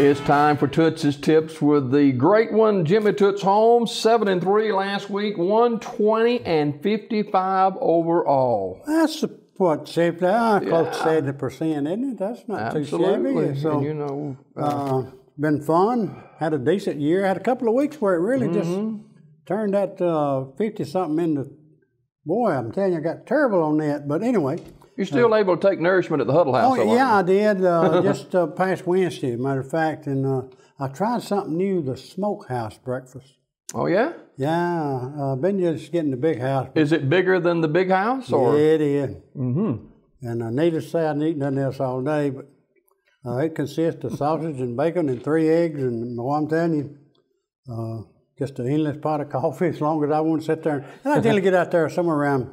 It's time for Toots' Tips with the great one, Jimmy Toots Holmes. 7-3 last week, 120 and 55 overall. That's what, close to 70%, isn't it? That's not too shabby. So, and you know, been fun. Had a decent year. Had a couple of weeks where it really just turned that 50-something into. Boy, I'm telling you, I got terrible on that. But anyway. You're still able to take nourishment at the Huddle House, Oh, yeah, I did. Just past Wednesday, as a matter of fact. And I tried something new, the smokehouse breakfast. Oh, yeah? Yeah. Been just getting the big house. Is it bigger than the big house? Or? Yeah, it is. And needless to say, I didn't eat nothing else all day. But it consists of sausage and bacon and 3 eggs. And well, I'm telling you, just an endless pot of coffee as long as I want to sit there. And I generally get out there somewhere around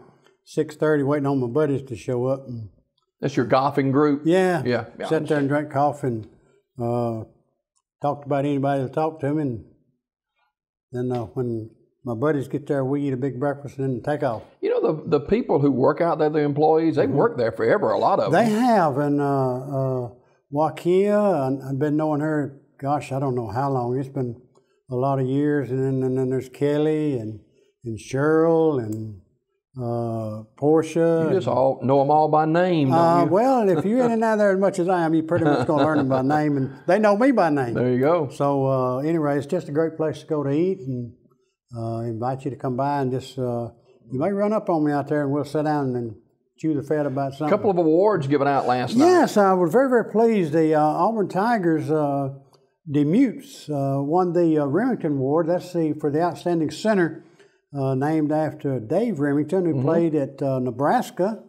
6:30 waiting on my buddies to show up. And, that's your golfing group? Yeah. Yeah. Sit there and drink coffee and talk about anybody that'll talk to me. And then when my buddies get there, we eat a big breakfast and then take off. You know, the people who work out there, the employees, they've worked there forever, a lot of them. They have. And Wakia, I've been knowing her, gosh, I don't know how long. It's been a lot of years. And then there's Kelly and Cheryl and Portia. You just all know them all by name, don't you? Well, if you're in and out there as much as I am, you're pretty much going to learn them by name, and they know me by name. There you go. So anyway, it's just a great place to go to eat, and invite you to come by and just, you may run up on me out there and we'll sit down and chew the fat about something. A couple of awards given out last night. Yes, I was very, very pleased. The Auburn Tigers, Demutes, won the Remington Award. That's for the Outstanding Center. Named after Dave Remington, who played at Nebraska.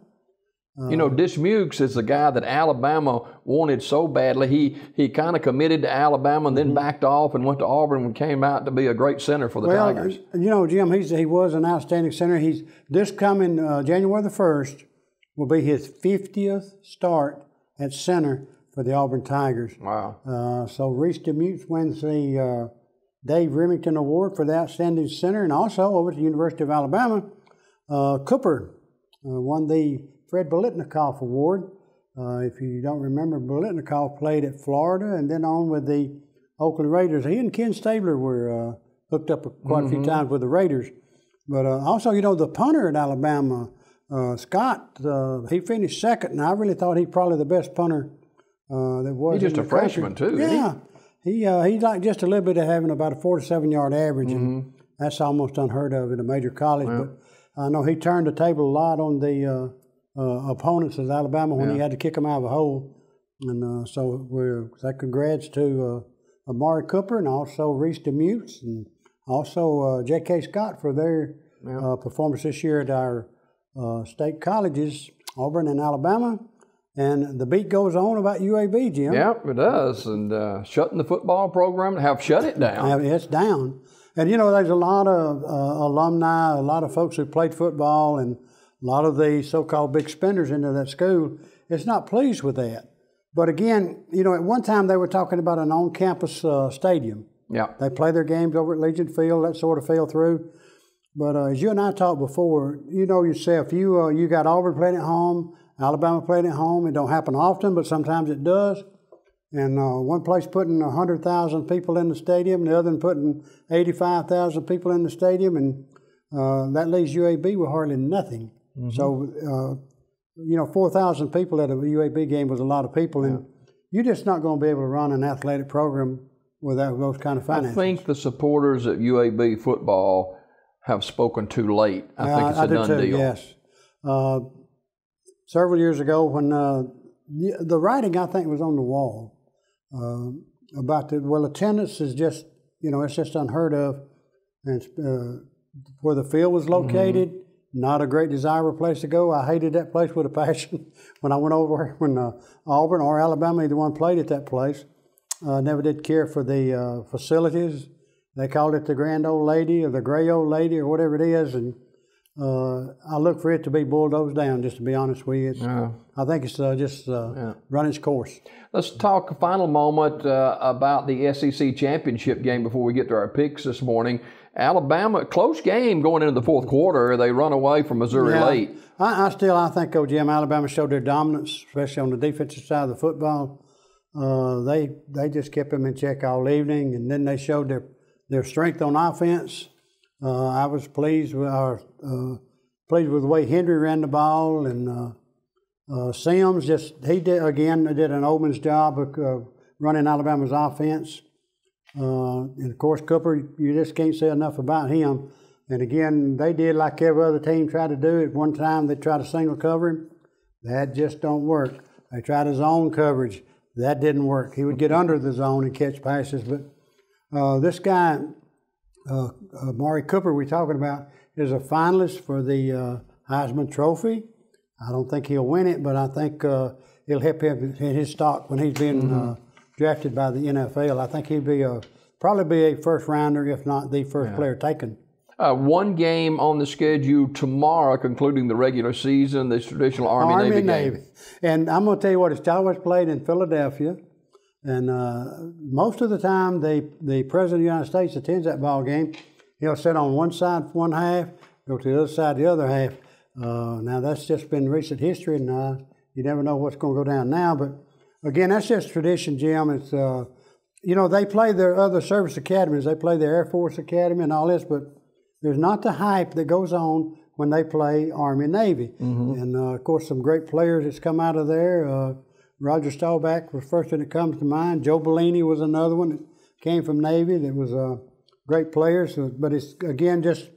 You know, Dismukes is the guy that Alabama wanted so badly. He kind of committed to Alabama and then backed off and went to Auburn and came out to be a great center for the Tigers. You know, Jim, he was an outstanding center. This coming January the 1st will be his 50th start at center for the Auburn Tigers. Wow. So Reese Demutes wins the Dave Remington Award for the Outstanding Center, and also over at the University of Alabama, Cooper won the Fred Biletnikoff Award. If you don't remember, Biletnikoff played at Florida and then on with the Oakland Raiders. He and Ken Stabler were hooked up quite a few times with the Raiders. But also, you know, the punter at Alabama, Scott, he finished second, and I really thought he's probably the best punter that was. He's just a freshman, too. Yeah. He's like just a little bit of having about a 47-yard average, and that's almost unheard of in a major college. Yeah. But I know he turned the table a lot on the opponents of Alabama when he had to kick them out of a hole. And so we're congrats to Amari Cooper and also Reese Demutes and also J.K. Scott for their performance this year at our state colleges, Auburn and Alabama. And the beat goes on about UAB, Jim. Yep, it does. And shutting the football program, have shut it down. It's down. And, you know, there's a lot of alumni, a lot of folks who played football, and a lot of the so-called big spenders into that school. It's not pleased with that. But again, you know, at one time they were talking about an on-campus stadium. Yeah. They play their games over at Legion Field. That sort of fell through. But as you and I talked before, you know yourself, you got Auburn playing at home, Alabama playing at home. It don't happen often, but sometimes it does. And one place putting 100,000 people in the stadium, the other putting 85,000 people in the stadium, and that leaves UAB with hardly nothing. So, you know, 4,000 people at a UAB game was a lot of people, and you're just not going to be able to run an athletic program without those kind of finances. I think the supporters at UAB football have spoken too late. I think it's a done deal. Yes. Several years ago when the writing, I think, was on the wall about attendance is just, you know, it's just unheard of. And where the field was located, not a great desirable place to go. I hated that place with a passion when I went over when Auburn or Alabama, either one played at that place. Never did care for the facilities. They called it the Grand Old Lady or the Gray Old Lady or whatever it is, and I look for it to be bulldozed down, just to be honest with you. I think it's just run its course. Let's talk a final moment about the SEC championship game before we get to our picks this morning. Alabama, close game going into the fourth quarter. They run away from Missouri late. I think, Jim, Alabama showed their dominance, especially on the defensive side of the football. they just kept them in check all evening, and then they showed their strength on offense. I was pleased with the way Henry ran the ball, and Sims he did an oldman's job of running Alabama's offense. And of course, Cooper, you just can't say enough about him. And again, they did like every other team tried to do. At one time, they tried to single cover him. That just don't work. They tried his zone coverage. That didn't work. He would get under the zone and catch passes. But this guy, Amari Cooper, we're talking about, is a finalist for the Heisman Trophy. I don't think he'll win it, but I think it'll help him in his stock when he's being drafted by the NFL. I think he'll probably be a first rounder, if not the first player taken. One game on the schedule tomorrow, concluding the regular season, this traditional Army-Navy game. And I'm going to tell you what, it's always played in Philadelphia. And most of the time, the President of the United States attends that ball game. He'll sit on one side one half, go to the other side the other half. Now, that's just been recent history, and you never know what's going to go down now. But, again, that's just tradition, Jim. It's, they play their other service academies. They play their Air Force Academy and all this, but there's not the hype that goes on when they play Army and Navy. And, of course, some great players that's come out of there. Roger Staubach was the first one that comes to mind. Joe Bellini was another one that came from Navy that was great players. But it's, again, just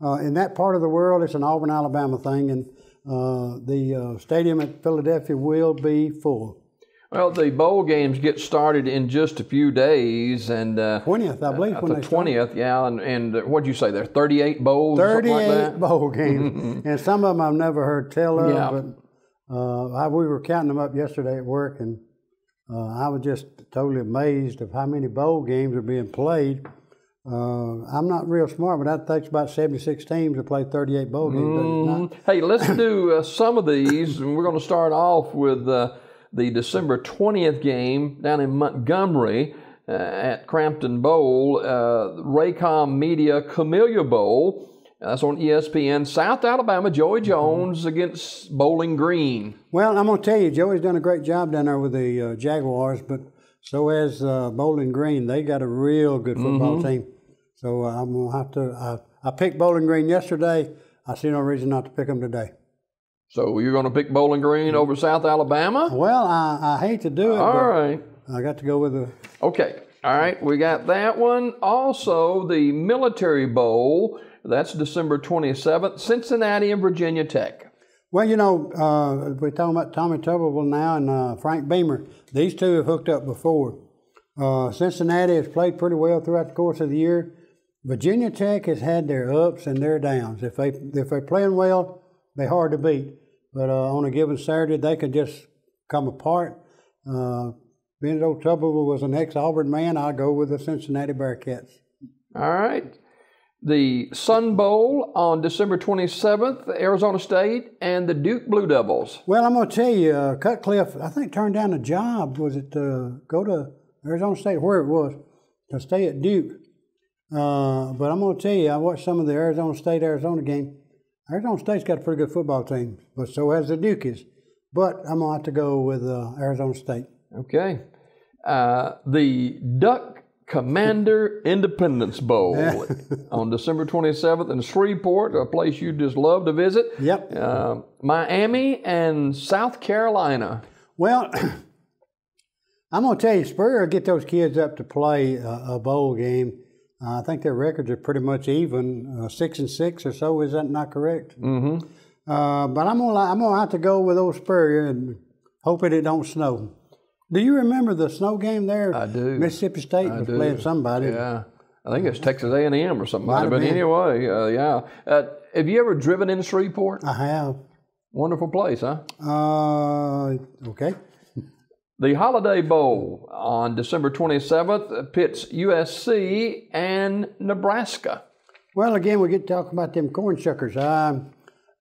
in that part of the world, it's an Auburn, Alabama thing, and the stadium at Philadelphia will be full. Well, the bowl games get started in just a few days, and 20th, I believe, when the 20th, yeah. And what'd you say? There 38 bowls, 38 like that? bowl games, and some of them I've never heard tell of. Yeah. But we were counting them up yesterday at work, and I was just totally amazed of how many bowl games are being played. I'm not real smart, but that takes about 76 teams to play 38 bowl games. Hey, let's do some of these, and we're going to start off with the December 20th game down in Montgomery at Crampton Bowl, Raycom Media Camellia Bowl. That's on ESPN. South Alabama, Joey Jones against Bowling Green. Well, I'm going to tell you, Joey's done a great job down there with the Jaguars, but so has Bowling Green. They got a real good football team. So I'm going to have to I picked Bowling Green yesterday. I see no reason not to pick them today. So you're going to pick Bowling Green over South Alabama? Well, I hate to do it, All but right. I got to go with the... Okay. All right. We got that one. Also, the Military Bowl. That's December 27th, Cincinnati and Virginia Tech. Well, we're talking about Tommy Tuberville now and Frank Beamer. These two have hooked up before. Cincinnati has played pretty well throughout the course of the year. Virginia Tech has had their ups and their downs. If they're playing well, they're hard to beat. But on a given Saturday, they could just come apart. Being though Tuberville was an ex-Auburn man, I'll go with the Cincinnati Bearcats. All right. The Sun Bowl on December 27th, Arizona State and the Duke Blue Devils. Well, I'm going to tell you, Cutcliffe, I think, turned down a job. Was it to go to Arizona State, where it was, to stay at Duke. But I'm going to tell you, I watched some of the Arizona State-Arizona game. Arizona State's got a pretty good football team, but so has the Dukies. But I'm going to have to go with Arizona State. Okay. The Duck Commander Independence Bowl on December 27th in Shreveport, a place you just love to visit. Yep. Miami and South Carolina. Well, I'm going to tell you, Spurrier will get those kids up to play a bowl game. I think their records are pretty much even, 6-6 or so. Is that not correct? Mm-hmm. But I'm gonna have to go with old Spurrier and hoping it don't snow. Do you remember the snow game there? I do. Mississippi State was playing somebody. Yeah, I think it's Texas A&M or something. But anyway, yeah. Have you ever driven in Shreveport? I have. Wonderful place, huh? Okay. The Holiday Bowl on December 27th pits USC and Nebraska. Well, again, we get to talk about them corn shuckers.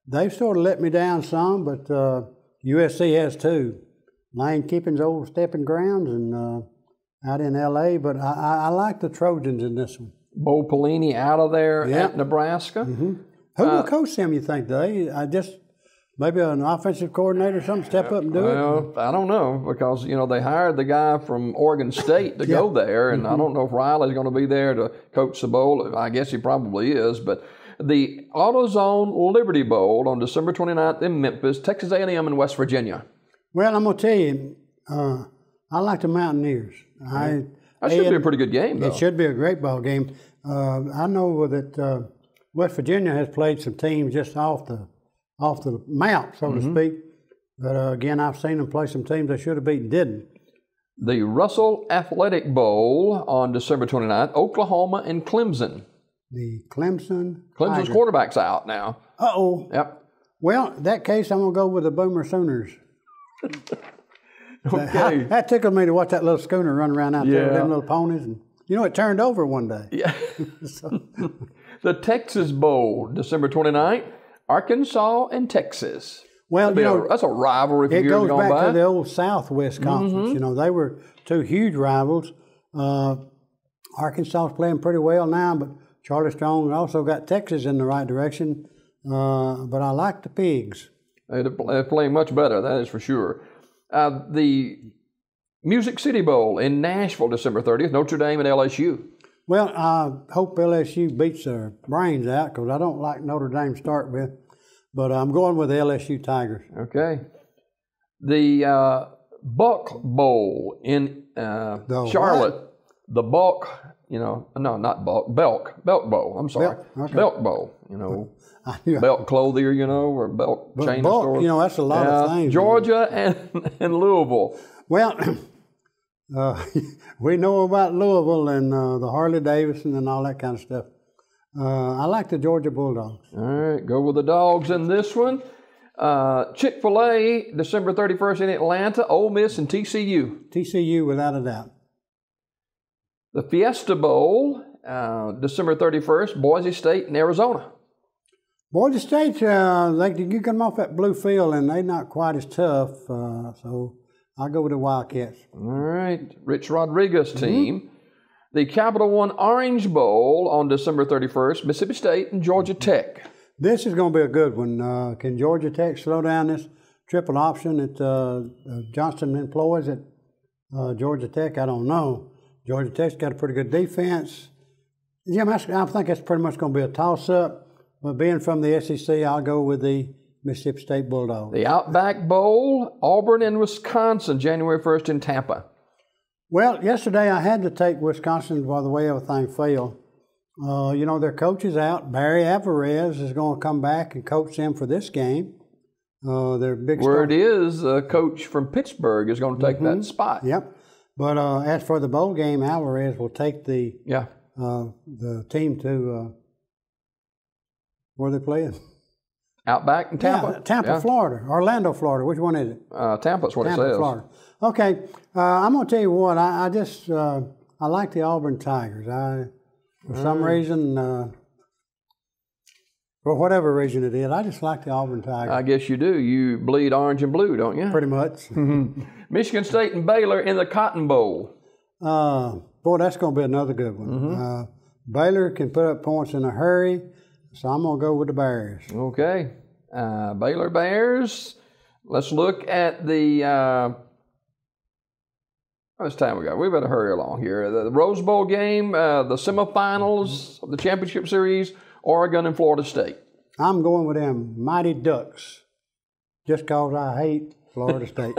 They've sort of let me down some, but USC has too. Lane Kiffin's old stepping grounds and out in L.A., but I like the Trojans in this one. Bo Pelini out of there at Nebraska. Mm-hmm. Who will coach them, you think, maybe an offensive coordinator or something step up and do it? Well, I don't know, because, they hired the guy from Oregon State to go there, and I don't know if Riley's going to be there to coach the bowl. I guess he probably is, but the AutoZone Liberty Bowl on December 29th in Memphis, Texas A&M and West Virginia. Well, I'm going to tell you, I like the Mountaineers. That should be a pretty good game, though. It should be a great ball game. I know that West Virginia has played some teams just off the map, so to speak. But again, I've seen them play some teams they should have beaten, didn't. The Russell Athletic Bowl on December 29th, Oklahoma and Clemson. The Clemson's Tigers. Quarterback's out now. Uh-oh. Yep. Well, in that case, I'm going to go with the Boomer Sooners. Okay. That tickled me to watch that little schooner run around out there with them little ponies. And, it turned over one day. Yeah. The Texas Bowl, December 29th, Arkansas and Texas. Well, that's a rivalry for years gone by. It goes back to the old Southwest Conference. They were two huge rivals. Arkansas is playing pretty well now, but Charlie Strong also got Texas in the right direction. But I like the Pigs. They're playing much better, that is for sure. The Music City Bowl in Nashville, December 30th, Notre Dame and LSU. Well, I hope LSU beats their brains out, because I don't like Notre Dame to start with. But I'm going with the LSU Tigers. Okay. The Buck Bowl in Charlotte. What? The Buck, no, not Buck, Belk Bowl. I'm sorry. Belk Bowl, Belk clothier, or Belk chain store. That's a lot of things. Georgia and Louisville. Well, we know about Louisville and the Harley Davidson and all that kind of stuff. I like the Georgia Bulldogs. All right, go with the Dogs in this one. Chick-fil-A, December 31st in Atlanta, Ole Miss and TCU. TCU, without a doubt. The Fiesta Bowl, December 31st, Boise State and Arizona. Boise State, you come off that blue field, and they're not quite as tough, so I'll go with the Wildcats. All right, Rich Rodriguez team. The Capital One Orange Bowl on December 31st, Mississippi State and Georgia Tech. This is going to be a good one. Can Georgia Tech slow down this triple option that Johnston employs at Georgia Tech? I don't know. Georgia Tech's got a pretty good defense. Jim, I think that's pretty much going to be a toss-up. But being from the SEC, I'll go with the Mississippi State Bulldogs. The Outback Bowl, Auburn and Wisconsin, January 1st in Tampa. Well, yesterday I had to take Wisconsin by the way everything fell. Their coach is out. Barry Alvarez is going to come back and coach them for this game. Their big Word is a coach from Pittsburgh is going to take that spot. Yep. But as for the bowl game, Alvarez will take the team to where they playing? Outback in Tampa. Yeah, Tampa, Florida. Orlando, Florida. Which one is it? Tampa's what Tampa, it says. Florida. Okay. I'm going to tell you what. I like the Auburn Tigers. For some reason, for whatever reason it is, I just like the Auburn Tigers. I guess you do. You bleed orange and blue, don't you? Pretty much. Michigan State and Baylor in the Cotton Bowl. Boy, that's going to be another good one. Baylor can put up points in a hurry, so I'm going to go with the Bears. Okay. Baylor Bears. Let's look at the... how much time we got? We better hurry along here. The Rose Bowl game, the semifinals of the championship series, Oregon and Florida State. I'm going with them Mighty Ducks, just because I hate Florida State.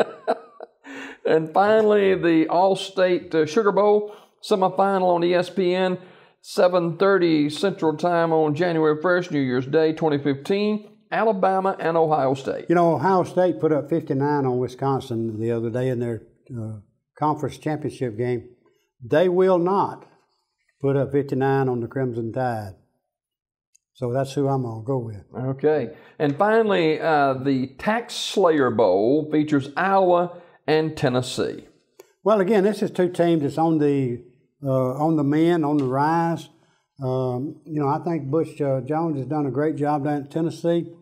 And finally, the All-State Sugar Bowl semifinal on ESPN, 7:30 Central Time on January 1st, New Year's Day, 2015, Alabama and Ohio State. Ohio State put up 59 on Wisconsin the other day in their conference championship game. They will not put up 59 on the Crimson Tide. So that's who I'm going to go with. Okay. And finally, the Tax Slayer Bowl features Iowa and Tennessee. Well, again, this is two teams that's on the mend, on the rise. I think Bush Jones has done a great job down at Tennessee.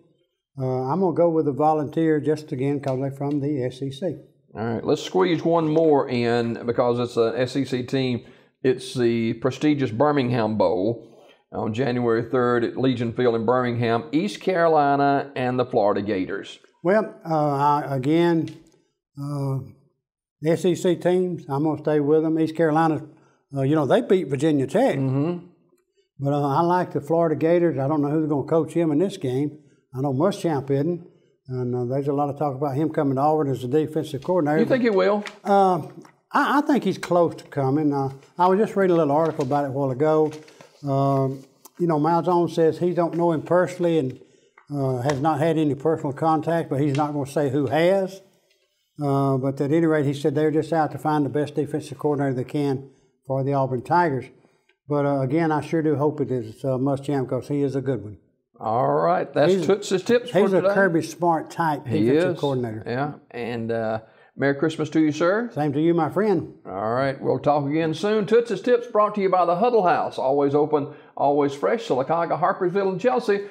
I'm going to go with the Volunteers just again because they're from the SEC. All right, let's squeeze one more in because it's an SEC team. It's the prestigious Birmingham Bowl. on January 3rd at Legion Field in Birmingham, East Carolina and the Florida Gators. Well, again, SEC teams, I'm going to stay with them. East Carolina, they beat Virginia Tech. But I like the Florida Gators. I don't know who's going to coach him in this game. I know Muschamp isn't. And there's a lot of talk about him coming to Auburn as the defensive coordinator. You think he will? I think he's close to coming. I was just reading a little article about it a while ago. Malzahn says he don't know him personally and has not had any personal contact, but he's not going to say who has. But at any rate, he said they're just out to find the best defensive coordinator they can for the Auburn Tigers. But again, I sure do hope it is Muschamp because he is a good one. All right, that's Toots' tips for today. He's a Kirby Smart type defensive coordinator. Yeah, and Merry Christmas to you, sir. Same to you, my friend. All right, we'll talk again soon. Toots' tips brought to you by the Huddle House. Always open, always fresh. Sylacauga, Harpersville, and Chelsea.